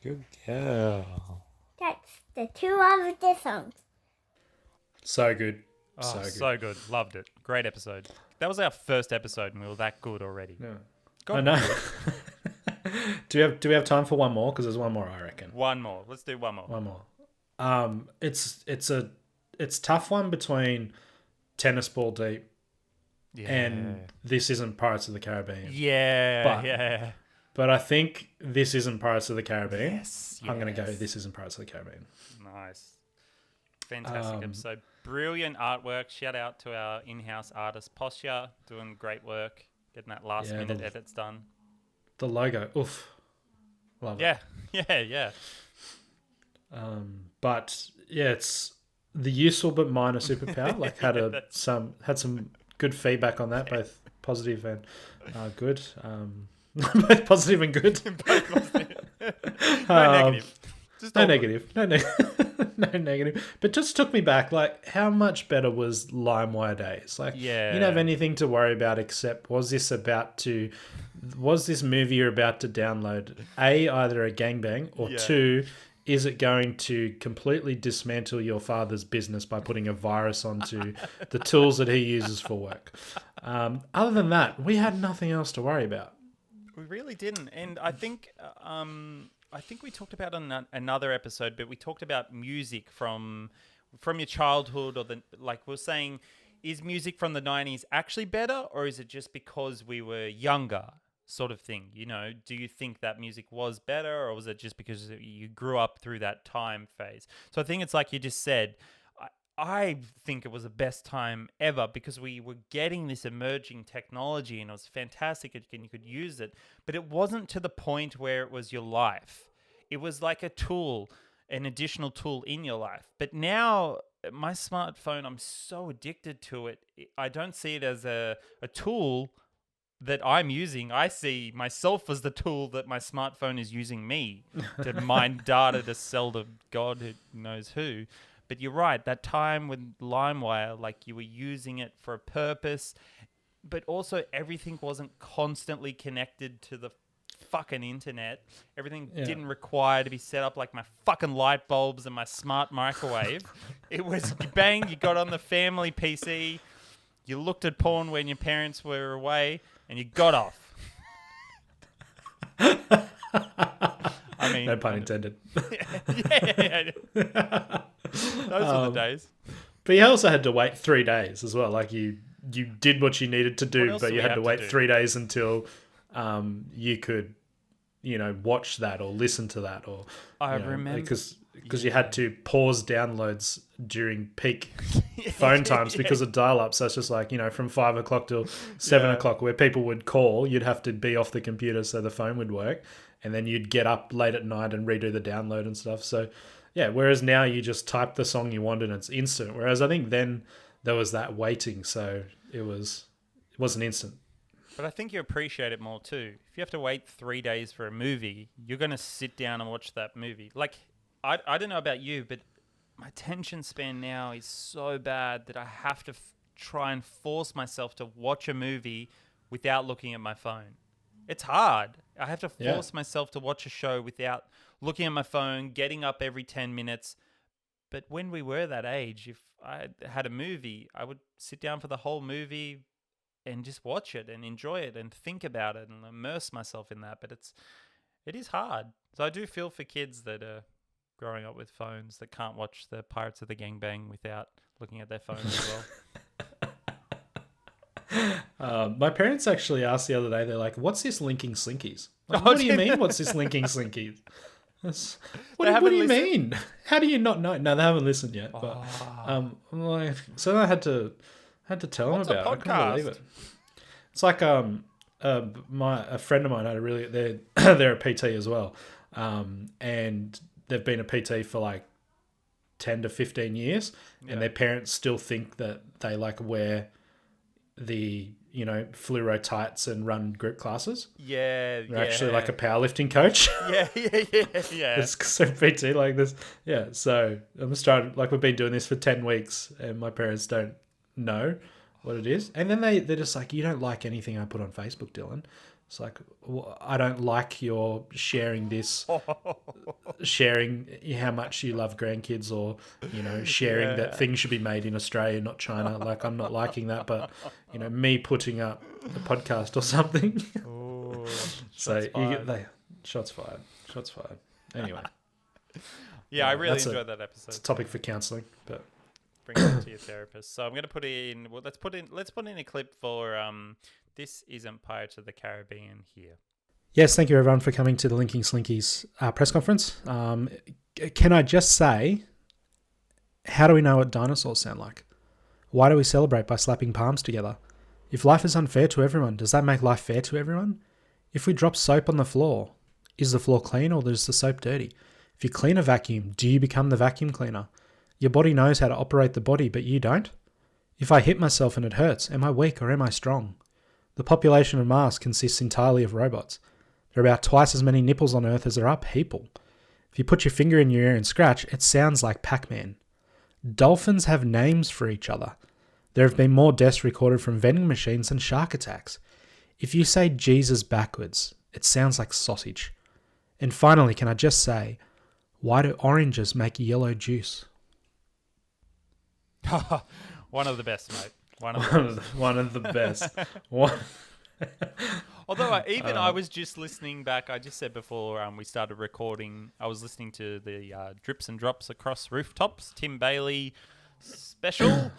Good girl. That's the 2 of the songs. So good. Oh, So good. good. Loved it. Great episode. That was our first episode and we were that good already. Yeah. God, I know. Do we have time for one more? Because there's one more, I reckon. One more. Let's do one more. One more. It's tough one between Tennis Ball Deep Yeah. and This Isn't Pirates of the Caribbean. Yeah. But- yeah. But I think This Isn't Pirates of the Caribbean. Yes. I'm going to go yes. This Isn't Pirates of the Caribbean. Nice. Fantastic Um, episode. Brilliant artwork. Shout out to our in-house artist, Posture, doing great work, getting that last Yeah, minute the- edits done. The logo, oof. Love it. Yeah. But yeah, it's the useful but minor superpower. Like had That's- some good feedback on that, both positive and good. Both positive and good. No negative. Just No all good. negative. No negative. But just took me back. Like, how much better was LimeWire days? Like, you Yeah. didn't have anything to worry about except was this movie you're about to download either a gangbang or Yeah. 2, is it going to completely dismantle your father's business by putting a virus onto the tools that he uses for work? Other than that, we had nothing else to worry about. We really didn't, and I think we talked about on another episode, but we talked about music from your childhood, or we're saying, is music from the 90s actually better, or is it just because we were younger, sort of thing? You know, do you think that music was better, or was it just because you grew up through that time phase? So I think it's like you just said. I think it was the best time ever because we were getting this emerging technology and it was fantastic and you could use it, but it wasn't to the point where it was your life. It was like a tool, an additional tool in your life. But now my smartphone, I'm so addicted to it. I don't see it as a tool that I'm using. I see myself as the tool that my smartphone is using me to mine data to sell to God who knows who. But you're right, that time with LimeWire, like you were using it for a purpose, but also everything wasn't constantly connected to the fucking internet. Everything Yeah. didn't require to be set up like my fucking light bulbs and my smart microwave. It was bang, you got on the family PC, you looked at porn when your parents were away, and you got off. I mean, No pun intended. yeah. Those were the days. But you also had to wait 3 days as well. Like you did what you needed to What do, else but do you we had have to to wait do? 3 days until you could, watch that or listen to that or. I remember because you had to pause downloads during peak phone times because of dial-up. So it's just like from 5 o'clock till 7 o'clock, where people would call, you'd have to be off the computer so the phone would work, and then you'd get up late at night and redo the download and stuff. So yeah, whereas now you just type the song you want and it's instant. Whereas I think then there was that waiting, so it wasn't instant. But I think you appreciate it more too. If you have to wait 3 days for a movie, you're going to sit down and watch that movie. Like, I don't know about you, but my attention span now is so bad that I have to try and force myself to watch a movie without looking at my phone. It's hard. I have to force myself to watch a show without looking at my phone, getting up every 10 minutes. But when we were that age, if I had a movie, I would sit down for the whole movie and just watch it and enjoy it and think about it and immerse myself in that. But it is hard. So I do feel for kids that are growing up with phones that can't watch the Pirates of the Gangbang without looking at their phones as well. My parents actually asked the other day, they're like, what's this linking Slinkies? Like, what do you mean, what's this linking Slinkies? What do you mean? How do you not know? No, they haven't listened yet. But so I had to tell them about it. I couldn't believe it. It's like a friend of mine had they're a PT as well, and they've been a PT for like 10 to 15 years, and their parents still think that they like wear the fluoro tights and run group classes. They're actually like a powerlifting coach. Yeah. It's so PT like this. Yeah, so I'm just trying, like, we've been doing this for 10 weeks and my parents don't know what it is. And then they're just like, you don't like anything I put on Facebook, Dylan. It's like, well, I don't like your sharing this, sharing how much you love grandkids, or, sharing that things should be made in Australia, not China. Like, I'm not liking that, but, me putting up a podcast or something. Ooh, So you get shots fired. Anyway. Yeah, I really enjoyed that episode. It's a topic for counselling, but Bring it up to your therapist. So I'm going to put in. Well, let's put in a clip for This Isn't Pirates of the Caribbean here. yes, thank you everyone for coming to the Linking Slinkies press conference. Can I just say, how do we know what dinosaurs sound like? Why do we celebrate by slapping palms together? If life is unfair to everyone, does that make life fair to everyone? If we drop soap on the floor, is the floor clean or is the soap dirty? If you clean a vacuum, do you become the vacuum cleaner? Your body knows how to operate the body, but you don't? If I hit myself and it hurts, am I weak or am I strong? The population of Mars consists entirely of robots. There are about twice as many nipples on Earth as there are people. If you put your finger in your ear and scratch, it sounds like Pac-Man. Dolphins have names for each other. There have been more deaths recorded from vending machines than shark attacks. If you say Jesus backwards, it sounds like sausage. And finally, can I just say, why do oranges make yellow juice? One of the best, mate. One of the best. Although I was just listening back. I just said before we started recording, I was listening to the Drips and Drops Across Rooftops, Tim Bailey special.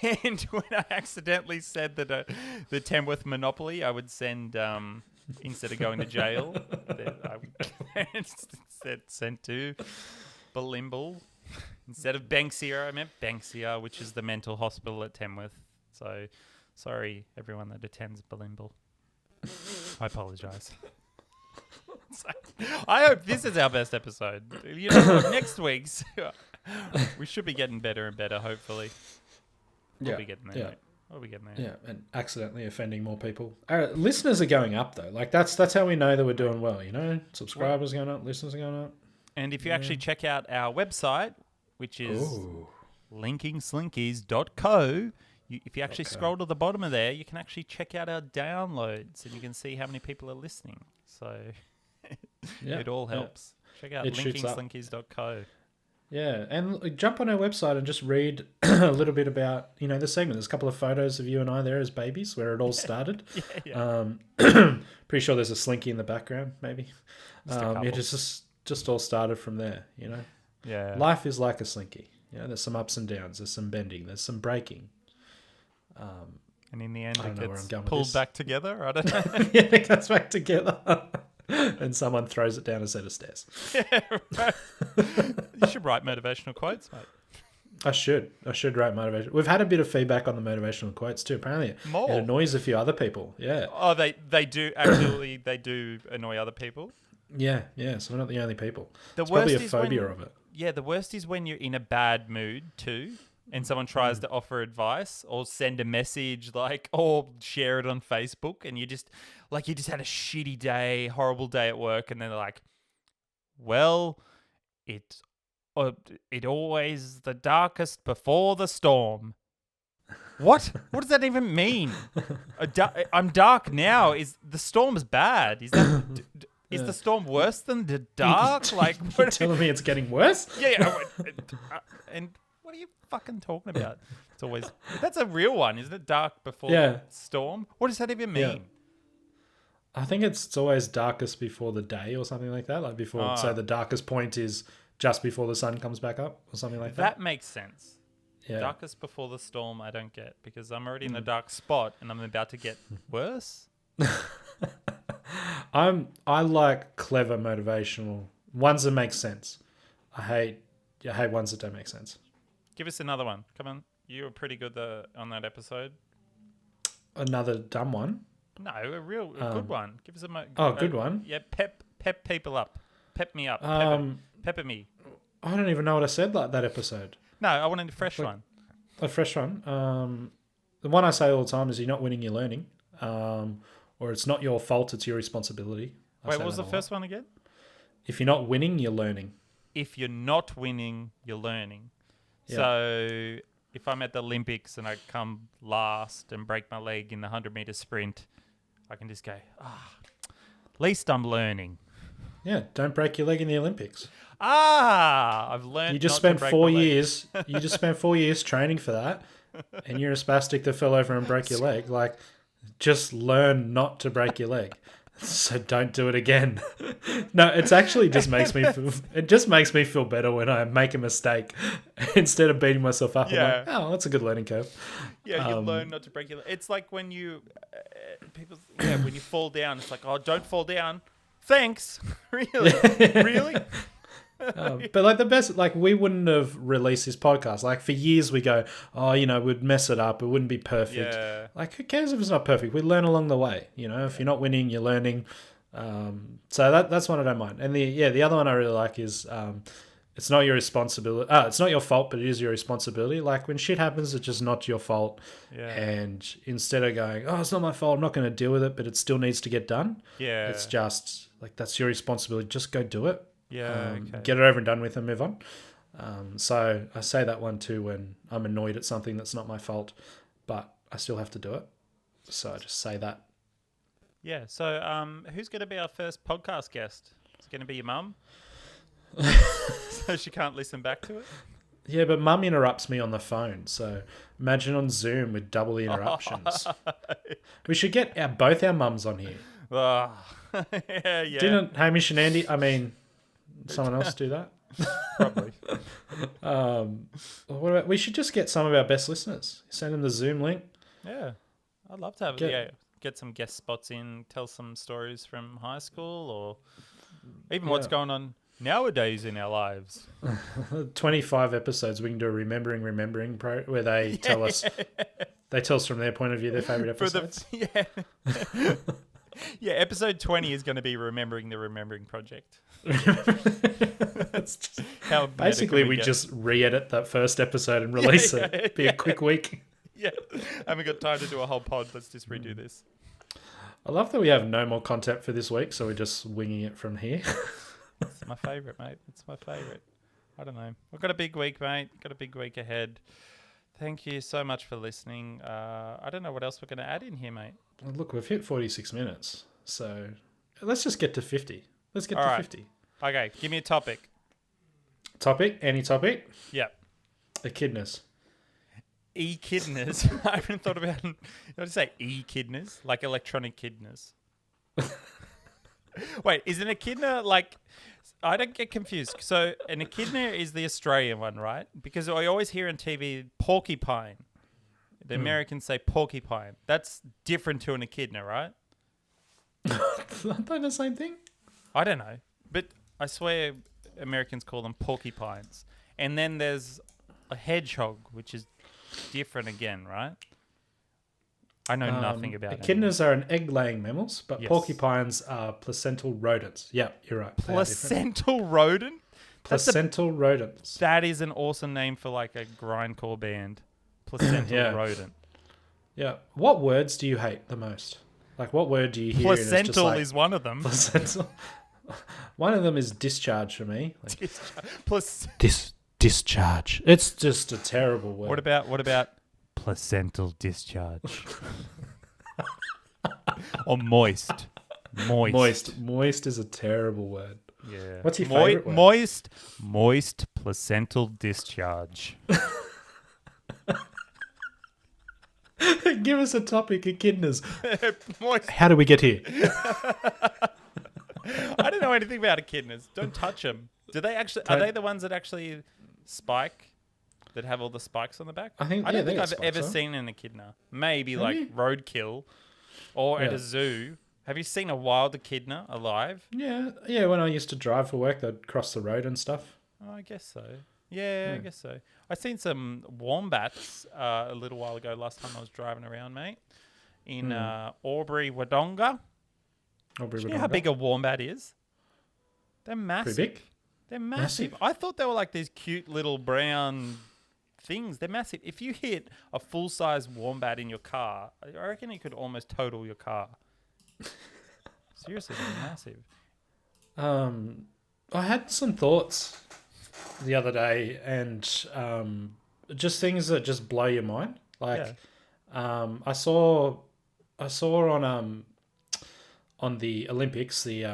And when I accidentally said that the Tamworth Monopoly, I would send, instead of going to jail, I would send to Balimble. Instead of Banksia, I meant Banksia, which is the mental hospital at Tamworth. So, sorry, everyone that attends Balimble. I apologise. I hope this is our best episode. Next week's, we should be getting better and better, hopefully. We'll be getting there, mate. We'll be getting there. Yeah, and accidentally offending more people. Our listeners are going up, though. Like, that's how we know that we're doing well, Subscribers going up, listeners are going up. And if you actually check out our website, which is linkingslinkies.co, if you actually scroll to the bottom of there, you can actually check out our downloads and you can see how many people are listening. So it all helps. Check out It shoots up. linkingslinkies.co. Yeah, and jump on our website and just read a little bit about, the segment. There's a couple of photos of you and I there as babies where it all started. Pretty sure there's a Slinky in the background, maybe. It just all started from there, Yeah. Life is like a Slinky. There's some ups and downs. There's some bending. There's some breaking. And in the end, I it don't know where gets I'm going with pulled this. back together. I don't know. Yeah, it goes back together. And someone throws it down a set of stairs. Right. You should write motivational quotes, mate. I should write motivation. We've had a bit of feedback on the motivational quotes too. Apparently, it annoys a few other people. Yeah. Oh, they do actually. They do annoy other people. Yeah. So we're not the only people. It's probably a worst is phobia when- of it. Yeah, the worst is when you're in a bad mood too, and someone tries to offer advice or send a message or share it on Facebook, and you just had a shitty day, horrible day at work, and then they're like, "Well, it always the darkest before the storm." What? What does that even mean? I'm dark now. Is the storm's bad? Is that? Is the storm worse than the dark? Like, You're telling me it's getting worse? Yeah. And what are you fucking talking about? It's always that's a real one, isn't it? Dark before the storm. What does that even mean? Yeah. I think it's always darkest before the day or something like that. Like before, so the darkest point is just before the sun comes back up or something like that. That makes sense. Yeah. Darkest before the storm, I don't get because I'm already in the dark spot and I'm about to get worse. I like clever motivational ones that make sense. I hate ones that don't make sense. Give us another one. Come on. You were pretty good on that episode. Another dumb one. No, a good one. Give us good one. Yeah, pep people up. Pep me up. Pepper me. I don't even know what I said like that episode. No, I wanted a fresh one. A fresh one. The one I say all the time is you're not winning, you're learning. Or it's not your fault, it's your responsibility. Wait, what was the first one again? If you're not winning, you're learning. If you're not winning, you're learning. Yeah. So if I'm at the Olympics and I come last and break my leg in the 100-meter sprint, I can just go, at least I'm learning. Yeah, don't break your leg in the Olympics. I've learned. You just not spent to break 4 my leg. years. You just spent 4 years training for that, and you're a spastic that fell over and broke your leg. Like, just learn not to break your leg. So don't do it again. No, it's actually just makes me feel. It just makes me feel better when I make a mistake instead of beating myself up. Yeah. I'm like, oh, that's a good learning curve. Yeah, you learn not to break your leg. It's like when you when you fall down. It's like, oh, don't fall down. Thanks. Really, really. But like the best, like we wouldn't have released this podcast. Like for years we go, we'd mess it up. It wouldn't be perfect. Yeah. Like who cares if it's not perfect? We learn along the way. If you're not winning, you're learning. So that's one I don't mind. And the other one I really like is it's not your responsibility. It's not your fault, but it is your responsibility. Like when shit happens, it's just not your fault. Yeah. And instead of going, it's not my fault, I'm not going to deal with it, but it still needs to get done. Yeah. It's just like that's your responsibility. Just go do it. Yeah. Okay. Get it over and done with and move on. So I say that one too when I'm annoyed at something that's not my fault, but I still have to do it. So I just say that. Yeah. So who's going to be our first podcast guest? Is it going to be your mum? So she can't listen back to it? Yeah, but mum interrupts me on the phone. So imagine on Zoom with double the interruptions. We should get both our mums on here. Yeah. Didn't Hamish and Andy, someone else do that? Probably. What about, we should just get some of our best listeners. Send them the Zoom link. Yeah. I'd love to have get some guest spots in, tell some stories from high school or even what's going on nowadays in our lives. 25 episodes, we can do a remembering where they tell us from their point of view their favorite episodes. Yeah, episode 20 is going to be Remembering the Remembering Project. That's just, how basically we just re-edit that first episode and release it. Be a quick week. Yeah, I haven't got time to do a whole pod. Let's just redo this. I love that we have no more content for this week, so we're just winging it from here. It's my favourite, mate. It's my favourite. I don't know. We've got a big week, mate. Got a big week ahead. Thank you so much for listening. I don't know what else we're going to add in here, mate. Well, look, we've hit 46 minutes, so let's just get to 50. Let's get All to right. 50. Okay, give me a topic. Topic? Any topic? Yep. Echidnas. Echidnas. I haven't thought about. You want to say echidnas, like electronic kidneys? Wait, is an echidna like? I don't get confused. So an echidna is the Australian one, right? Because I always hear on TV porcupine. The Americans say porcupine. That's different to an echidna, right? Aren't they the same thing? I don't know, but I swear Americans call them porcupines. And then there's a hedgehog, which is different again, right? I know nothing about it. Echidnas are an egg-laying mammals, but Yes. porcupines are placental rodents. Yeah, you're right. They are different. Placental rodent? Placental rodents. That is an awesome name for like a grindcore band. Placental Yeah. rodent. Yeah. What words do you hate the most? Like, what word do you hear? and it's just Placental like, is one of them. placental. One of them is discharge for me. Like, Discharge. it's just a terrible word. What about placental discharge? Or moist. Moist is a terrible word. Yeah. What's your favourite word? Moist placental discharge. Give us a topic, echidnas. Moist. How do we get here? I don't know anything about echidnas. Don't touch them. Do they actually? Are they the ones that actually spike? That have all the spikes on the back? I think- I yeah, don't they think got I've spikes ever on. seen an echidna. Maybe Have like you? roadkill, or at Yeah. a zoo. Have you seen a wild echidna alive? Yeah. When I used to drive for work, they'd cross the road and stuff. Oh, I guess so. Yeah, I guess so. I seen some wombats a little while ago. Last time I was driving around, mate, in Albury, Wodonga. Do you know how big a wombat is? They're massive. Pretty big. They're massive. I thought they were like these cute little brown things. They're massive. If you hit a full-size wombat in your car, I reckon it could almost total your car. Seriously, they're massive. I had some thoughts the other day, and just things that just blow your mind. Like, I saw on the Olympics, the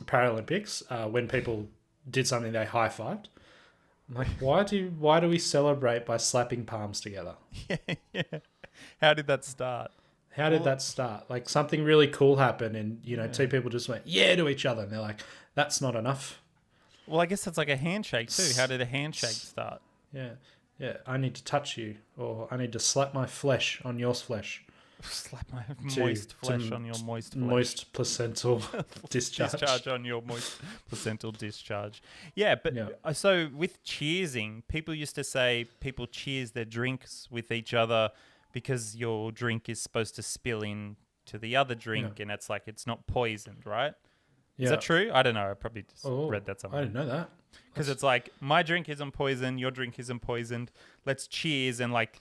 Paralympics, when people did something, they high-fived. I'm like, why do we celebrate by slapping palms together? Yeah. How did that start? How did that start? Like, something really cool happened, and two people just went yeah to each other, and they're like, that's not enough. Well, I guess that's like a handshake too. How did a handshake start? Yeah. I need to touch you, or I need to slap my flesh on your flesh. Slap my To- moist to flesh on your moist flesh. Moist placental discharge. Discharge on your moist placental discharge. Yeah, but so with cheersing, people used to say people cheers their drinks with each other because your drink is supposed to spill in to the other drink, and it's like it's not poisoned, right? Yeah. Is that true? I don't know. I probably just Oh, read that I somewhere. didn't know that. Because it's like, my drink isn't poisoned, your drink isn't poisoned. Let's cheers, and like,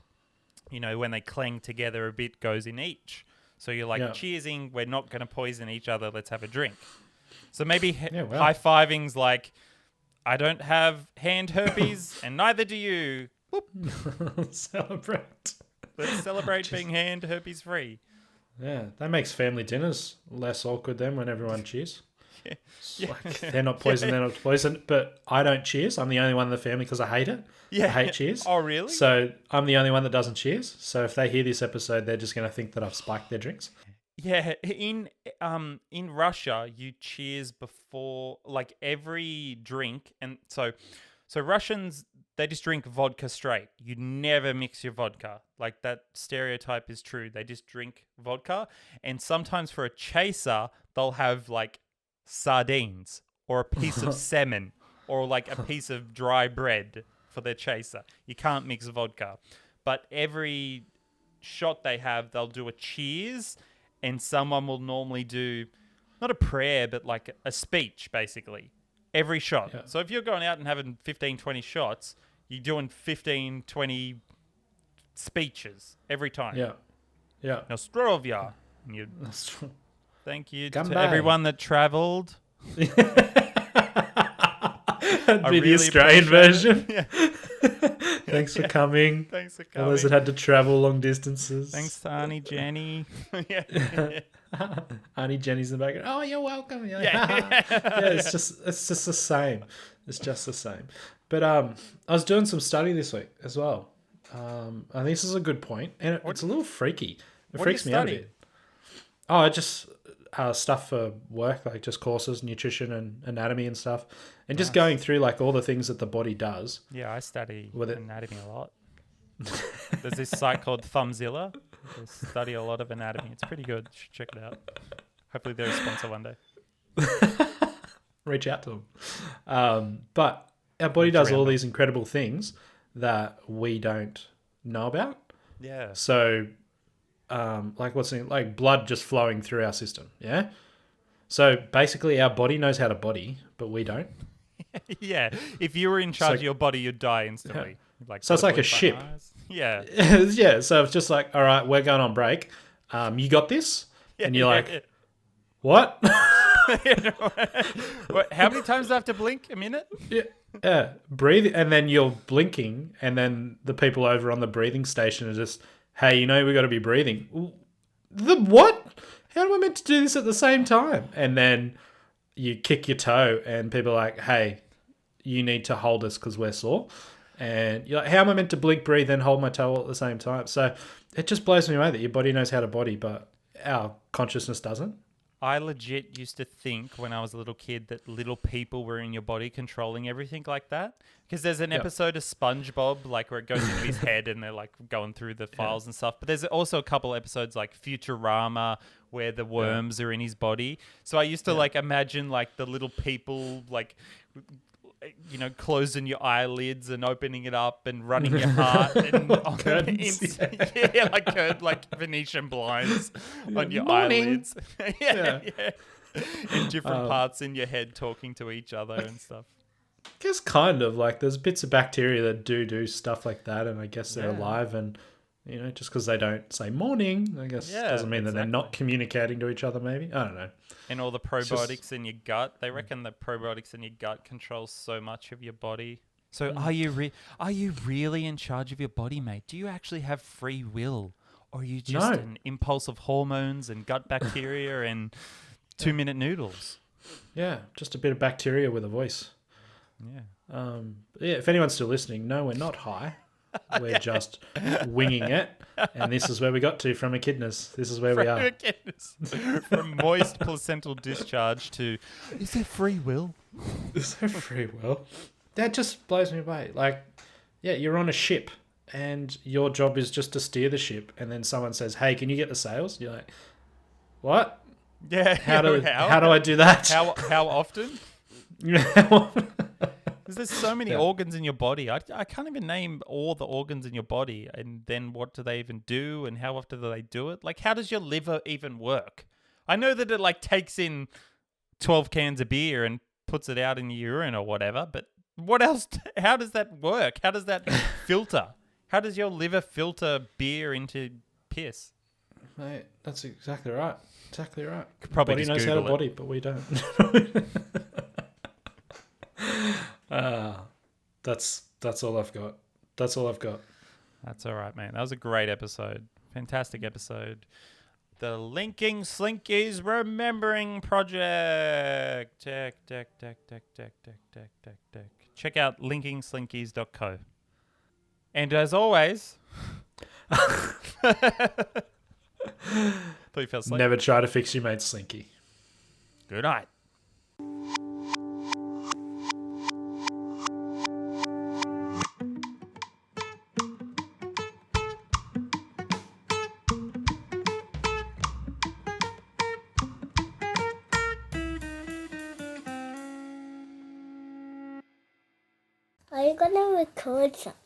when they clang together, a bit goes in each. So you're like, cheersing, we're not going to poison each other, let's have a drink. So maybe high-fiving's like, I don't have hand herpes, and neither do you. Whoop. Celebrate. Let's celebrate being hand herpes free. Yeah, that makes family dinners less awkward then when everyone cheers. Yeah. It's like, they're not poisoned, they're not poisoned, but I don't cheers. I'm the only one in the family because I hate it. Yeah. I hate cheers. Oh, really? So I'm the only one that doesn't cheers. So if they hear this episode, they're just going to think that I've spiked their drinks. Yeah, in Russia, you cheers before like every drink, and so Russians, they just drink vodka straight. You never mix your vodka. Like, that stereotype is true. They just drink vodka, and sometimes for a chaser, they'll have like sardines or a piece of salmon or like a piece of dry bread for their chaser. You can't mix vodka, but every shot they have, they'll do a cheers. And someone will normally do, not a prayer, but like a speech, basically, every shot. Yeah. So if you're going out and having 15, 20 shots, you're doing 15, 20 speeches every time. Yeah. Nostrovia. Thank you to Come everyone that travelled. That'd be the Australian version. Yeah. Thanks for coming. Thanks for All those that coming. had to travel long distances. Thanks to Auntie Jenny. yeah. Auntie Jenny's in the background. Oh, you're welcome. You're like, Yeah. yeah, it's just the same. It's just the same. But I was doing some study this week as well. I think this is a good point, and it's a little freaky. It What do freaks you me out a study? bit. Oh, just stuff for work, like just courses, nutrition and anatomy and stuff, and just going through like all the things that the body does. Yeah, I study With it- anatomy a lot. There's this site called Thumbzilla. They study a lot of anatomy. It's pretty good. You should check it out. Hopefully they're a sponsor one day. Reach out to them. But our body does all around them. these incredible things that we don't know about. Yeah. So, like like blood just flowing through our system. Yeah. So basically, our body knows how to body, but we don't. Yeah. If you were in charge So- of your body, you'd die instantly. Like So it's like a blue ship. eyes. Yeah. Yeah. So it's just like, all right, we're going on break. You got this, and you're like, what? How many times do I have to blink? A minute? Yeah, breathe, and then you're blinking, and then the people over on the breathing station are just, hey, we got to be breathing. The what? How am I meant to do this at the same time? And then you kick your toe, and people are like, hey, you need to hold us because we're sore. And you're like, how am I meant to blink, breathe, and hold my toe all at the same time? So it just blows me away that your body knows how to body, but our consciousness doesn't. I legit used to think when I was a little kid that little people were in your body controlling everything like that. Because there's an episode of SpongeBob, like where it goes into his head and they're like going through the files and stuff. But there's also a couple episodes like Futurama where the worms are in his body. So I used to like imagine like the little people like, closing your eyelids and opening it up and running your heart and on Curtains, like Venetian blinds on your Morning. eyelids. yeah. In different parts in your head talking to each other and stuff. I guess kind of like there's bits of bacteria that do stuff like that, and I guess they're alive, and just because they don't say morning, I guess doesn't mean that they're not communicating to each other. Maybe I don't know. And all the probiotics in your gut, they reckon the probiotics in your gut controls so much of your body. So are you really in charge of your body, mate? Do you actually have free will, or are you just an impulse of hormones and gut bacteria and 2-minute noodles? Yeah, just a bit of bacteria with a voice. Yeah. If anyone's still listening, no, we're not high. We're just winging it, and this is where we got to from echidnas. This is where we are. From moist placental discharge to, is there free will? Is there free will? That just blows me away. Like, yeah, you're on a ship, and your job is just to steer the ship, and then someone says, "Hey, can you get the sails?" You're like, "What? Yeah. How do I do that?" How often? Because there's so many organs in your body. I can't even name all the organs in your body. And then what do they even do? And how often do they do it? Like, how does your liver even work? I know that it like takes in 12 cans of beer and puts it out in your urine or whatever. But what else? How does that work? How does that filter? How does your liver filter beer into piss? Mate, that's exactly right. Exactly right. Could probably Body just knows how to Google it. body, but we don't. That's all I've got. That's all I've got. That's all right, man. That was a great episode. Fantastic episode. The Linking Slinkies Remembering Project. Check out linkingslinkies.co. And as always, thought you fell asleep. Never try to fix your mate's Slinky. Good night. Are you gonna record something?